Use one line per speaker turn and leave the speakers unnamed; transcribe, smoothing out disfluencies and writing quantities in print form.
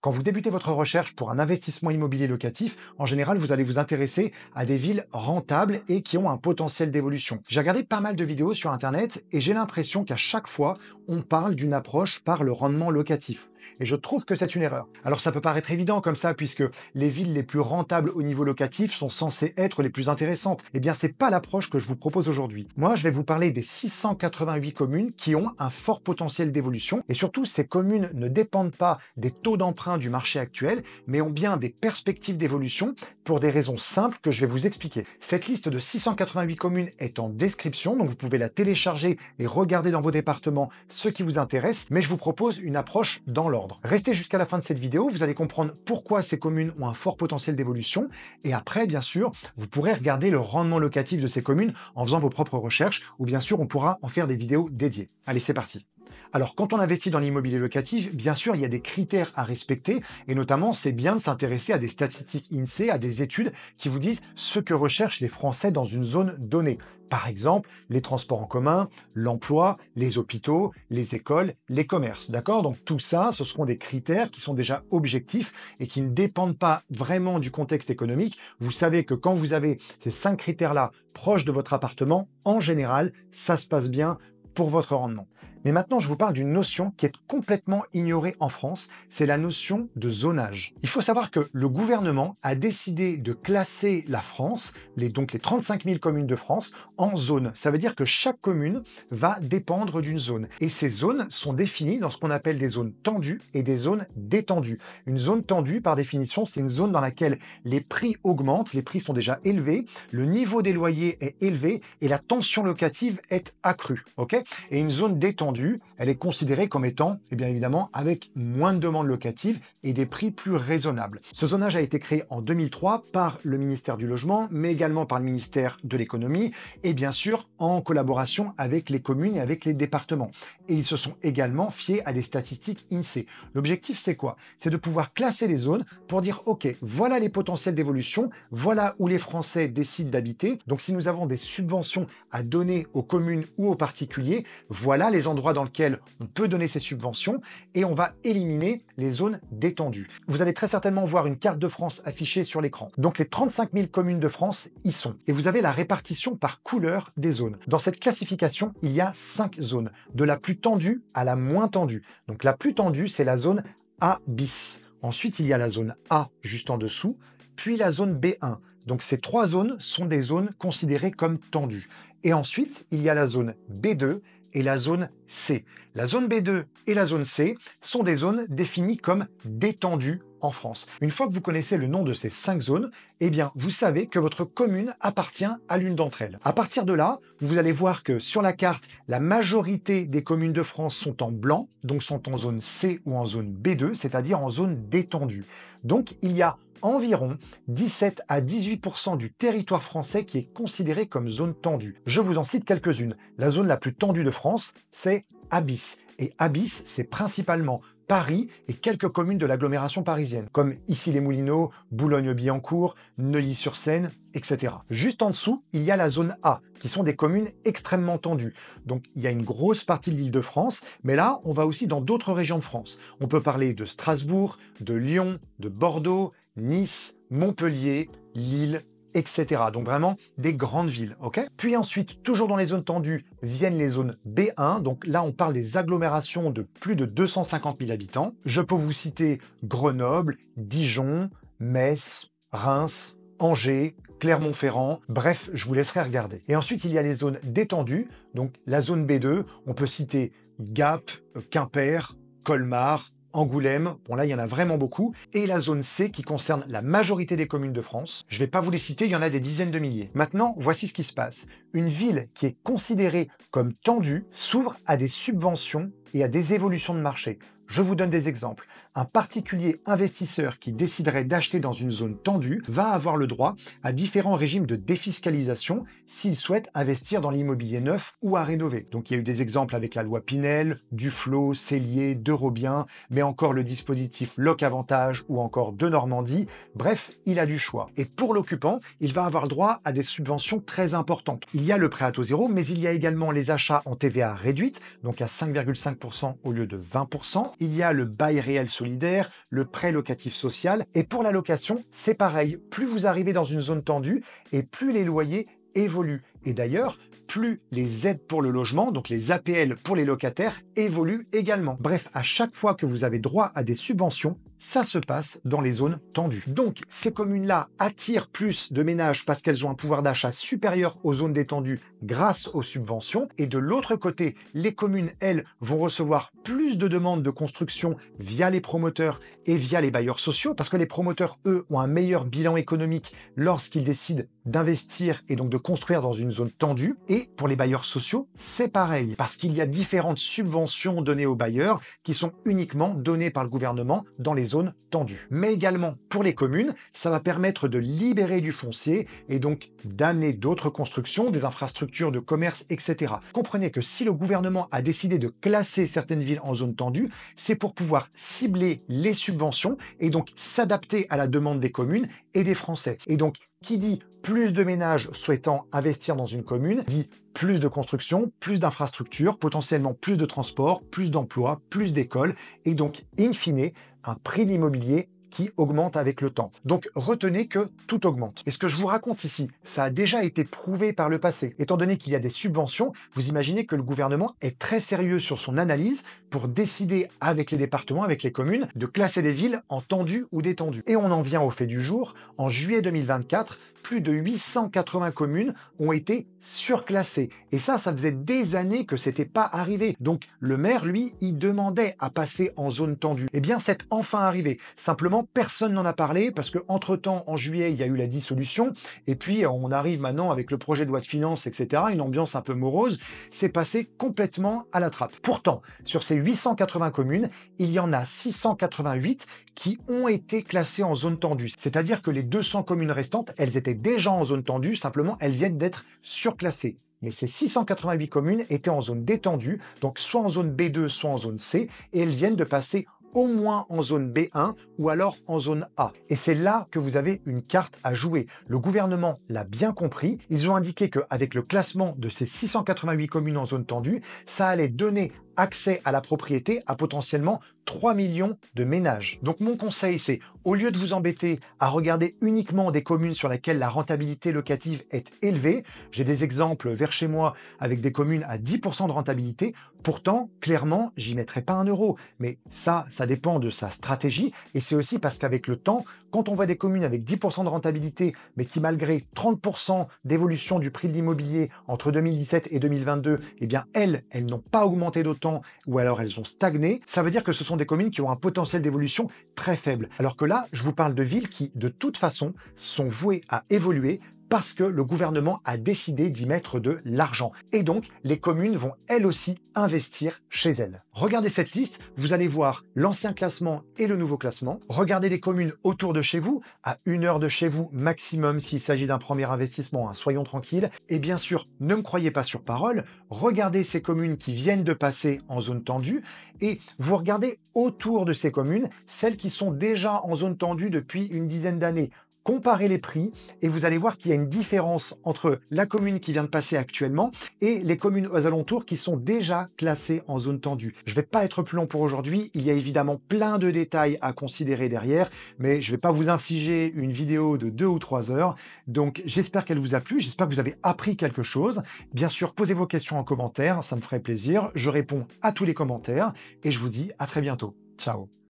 Quand vous débutez votre recherche pour un investissement immobilier locatif, en général, vous allez vous intéresser à des villes rentables et qui ont un potentiel d'évolution. J'ai regardé pas mal de vidéos sur Internet et j'ai l'impression qu'à chaque fois, on parle d'une approche par le rendement locatif. Et je trouve que c'est une erreur. Alors ça peut paraître évident comme ça, puisque les villes les plus rentables au niveau locatif sont censées être les plus intéressantes. Eh bien, c'est pas l'approche que je vous propose aujourd'hui. Moi, je vais vous parler des 688 communes qui ont un fort potentiel d'évolution. Et surtout, ces communes ne dépendent pas des taux d'emprunt du marché actuel, mais ont bien des perspectives d'évolution pour des raisons simples que je vais vous expliquer. Cette liste de 688 communes est en description, donc vous pouvez la télécharger et regarder dans vos départements ce qui vous intéresse, mais je vous propose une approche dans l'ordre. Restez jusqu'à la fin de cette vidéo, vous allez comprendre pourquoi ces communes ont un fort potentiel d'évolution, et après, bien sûr, vous pourrez regarder le rendement locatif de ces communes en faisant vos propres recherches, ou bien sûr, on pourra en faire des vidéos dédiées. Allez, c'est parti. Alors, quand on investit dans l'immobilier locatif, bien sûr, il y a des critères à respecter, et notamment, c'est bien de s'intéresser à des statistiques INSEE, à des études qui vous disent ce que recherchent les Français dans une zone donnée. Par exemple, les transports en commun, l'emploi, les hôpitaux, les écoles, les commerces, d'accord? Donc tout ça, ce seront des critères qui sont déjà objectifs et qui ne dépendent pas vraiment du contexte économique. Vous savez que quand vous avez ces 5 critères-là proches de votre appartement, en général, ça se passe bien pour votre rendement. Mais maintenant, je vous parle d'une notion qui est complètement ignorée en France, c'est la notion de zonage. Il faut savoir que le gouvernement a décidé de classer la France, donc les 35 000 communes de France, en zones. Ça veut dire que chaque commune va dépendre d'une zone. Et ces zones sont définies dans ce qu'on appelle des zones tendues et des zones détendues. Une zone tendue, par définition, c'est une zone dans laquelle les prix augmentent, les prix sont déjà élevés, le niveau des loyers est élevé et la tension locative est accrue. Ok? Et une zone détendue, elle est considérée comme étant, eh bien évidemment, avec moins de demandes locatives et des prix plus raisonnables. Ce zonage a été créé en 2003 par le ministère du Logement, mais également par le ministère de l'Économie et bien sûr en collaboration avec les communes et avec les départements. Et ils se sont également fiés à des statistiques INSEE. L'objectif, c'est quoi? C'est de pouvoir classer les zones pour dire, OK, voilà les potentiels d'évolution, voilà où les Français décident d'habiter. Donc si nous avons des subventions à donner aux communes ou aux particuliers, voilà les endroits dans lesquels on peut donner ces subventions et on va éliminer les zones détendues. Vous allez très certainement voir une carte de France affichée sur l'écran. Donc les 35 000 communes de France y sont. Et vous avez la répartition par couleur des zones. Dans cette classification, il y a 5 zones, de la plus tendue à la moins tendue. Donc la plus tendue, c'est la zone A bis. Ensuite, il y a la zone A juste en dessous, puis la zone B1. Donc ces 3 zones sont des zones considérées comme tendues. Et ensuite, il y a la zone B2 et la zone C. La zone B2 et la zone C sont des zones définies comme détendues en France. Une fois que vous connaissez le nom de ces 5 zones, eh bien, vous savez que votre commune appartient à l'une d'entre elles. À partir de là, vous allez voir que sur la carte, la majorité des communes de France sont en blanc, donc sont en zone C ou en zone B2, c'est-à-dire en zone détendue. Donc, il y a environ 17 à 18% du territoire français qui est considéré comme zone tendue. Je vous en cite quelques-unes. La zone la plus tendue de France, c'est Abyss. Et Abyss, c'est principalement Paris et quelques communes de l'agglomération parisienne, comme Issy-les-Moulineaux, Boulogne-Billancourt, Neuilly-sur-Seine, etc. Juste en dessous, il y a la zone A, qui sont des communes extrêmement tendues. Donc il y a une grosse partie de l'Île-de-France, mais là, on va aussi dans d'autres régions de France. On peut parler de Strasbourg, de Lyon, de Bordeaux, Nice, Montpellier, Lille, etc. Donc vraiment des grandes villes, ok? Puis ensuite, toujours dans les zones tendues, viennent les zones B1. Donc là, on parle des agglomérations de plus de 250 000 habitants. Je peux vous citer Grenoble, Dijon, Metz, Reims, Angers, Clermont-Ferrand, bref, je vous laisserai regarder. Et ensuite, il y a les zones détendues, donc la zone B2, on peut citer Gap, Quimper, Colmar, Angoulême, bon là il y en a vraiment beaucoup, et la zone C qui concerne la majorité des communes de France. Je ne vais pas vous les citer, il y en a des dizaines de milliers. Maintenant, voici ce qui se passe. Une ville qui est considérée comme tendue s'ouvre à des subventions et à des évolutions de marché. Je vous donne des exemples. Un particulier investisseur qui déciderait d'acheter dans une zone tendue va avoir le droit à différents régimes de défiscalisation s'il souhaite investir dans l'immobilier neuf ou à rénover. Donc il y a eu des exemples avec la loi Pinel, Duflot, Cellier, d'Eurobien, mais encore le dispositif Loc-Avantage ou encore de Normandie. Bref, il a du choix. Et pour l'occupant, il va avoir le droit à des subventions très importantes. Il y a le prêt à taux zéro, mais il y a également les achats en TVA réduite, donc à 5,5% au lieu de 20%. il y a le bail réel solidaire, le prêt locatif social, et pour la location, c'est pareil. Plus vous arrivez dans une zone tendue, et plus les loyers évoluent. Et d'ailleurs, plus les aides pour le logement, donc les APL pour les locataires, évoluent également. Bref, à chaque fois que vous avez droit à des subventions, ça se passe dans les zones tendues. Donc, ces communes-là attirent plus de ménages parce qu'elles ont un pouvoir d'achat supérieur aux zones détendues grâce aux subventions. Et de l'autre côté, les communes, elles, vont recevoir plus de demandes de construction via les promoteurs et via les bailleurs sociaux parce que les promoteurs, eux, ont un meilleur bilan économique lorsqu'ils décident d'investir et donc de construire dans une zone tendue. Et pour les bailleurs sociaux, c'est pareil parce qu'il y a différentes subventions données aux bailleurs qui sont uniquement données par le gouvernement dans les zones tendues. Mais également pour les communes, ça va permettre de libérer du foncier et donc d'amener d'autres constructions, des infrastructures de commerce, etc. Comprenez que si le gouvernement a décidé de classer certaines villes en zone tendue, c'est pour pouvoir cibler les subventions et donc s'adapter à la demande des communes et des Français. Et donc, qui dit plus de ménages souhaitant investir dans une commune, dit plus de construction, plus d'infrastructures, potentiellement plus de transports, plus d'emplois, plus d'écoles, et donc, in fine, un prix de l'immobilier qui augmente avec le temps. Donc retenez que tout augmente. Et ce que je vous raconte ici, ça a déjà été prouvé par le passé. Étant donné qu'il y a des subventions, vous imaginez que le gouvernement est très sérieux sur son analyse pour décider avec les départements, avec les communes, de classer les villes en tendues ou détendues. Et on en vient au fait du jour. En juillet 2024, plus de 880 communes ont été surclassées. Et ça faisait des années que c'était pas arrivé. Donc le maire, lui, il demandait à passer en zone tendue. Eh bien, c'est enfin arrivé. Simplement, personne n'en a parlé parce que entre-temps, en juillet, il y a eu la dissolution. Et puis, on arrive maintenant avec le projet de loi de finances, etc. Une ambiance un peu morose. C'est passé complètement à la trappe. Pourtant, sur ces 880 communes, il y en a 688 qui ont été classées en zone tendue. C'est-à-dire que les 200 communes restantes, elles étaient déjà en zone tendue, simplement elles viennent d'être surclassées. Mais ces 688 communes étaient en zone détendue, donc soit en zone B2, soit en zone C, et elles viennent de passer au moins en zone B1 ou alors en zone A. Et c'est là que vous avez une carte à jouer. Le gouvernement l'a bien compris. Ils ont indiqué qu'avec le classement de ces 688 communes en zone tendue, ça allait donner accès à la propriété à potentiellement 3 millions de ménages. Donc mon conseil, c'est au lieu de vous embêter à regarder uniquement des communes sur lesquelles la rentabilité locative est élevée, j'ai des exemples vers chez moi avec des communes à 10% de rentabilité, pourtant, clairement, j'y mettrai pas un euro. Mais ça dépend de sa stratégie et c'est aussi parce qu'avec le temps, quand on voit des communes avec 10% de rentabilité, mais qui malgré 30% d'évolution du prix de l'immobilier entre 2017 et 2022, eh bien elles n'ont pas augmenté d'autant ou alors elles ont stagné, ça veut dire que ce sont des communes qui ont un potentiel d'évolution très faible. Alors que là, je vous parle de villes qui, de toute façon, sont vouées à évoluer parce que le gouvernement a décidé d'y mettre de l'argent. Et donc, les communes vont elles aussi investir chez elles. Regardez cette liste, vous allez voir l'ancien classement et le nouveau classement. Regardez les communes autour de chez vous, à 1 heure de chez vous maximum s'il s'agit d'un premier investissement, hein, soyons tranquilles. Et bien sûr, ne me croyez pas sur parole, regardez ces communes qui viennent de passer en zone tendue et vous regardez autour de ces communes, celles qui sont déjà en zone tendue depuis une dizaine d'années. Comparez les prix et vous allez voir qu'il y a une différence entre la commune qui vient de passer actuellement et les communes aux alentours qui sont déjà classées en zone tendue. Je ne vais pas être plus long pour aujourd'hui, il y a évidemment plein de détails à considérer derrière, mais je ne vais pas vous infliger une vidéo de 2 ou 3 heures, donc j'espère qu'elle vous a plu, j'espère que vous avez appris quelque chose. Bien sûr, posez vos questions en commentaire, ça me ferait plaisir, je réponds à tous les commentaires et je vous dis à très bientôt. Ciao.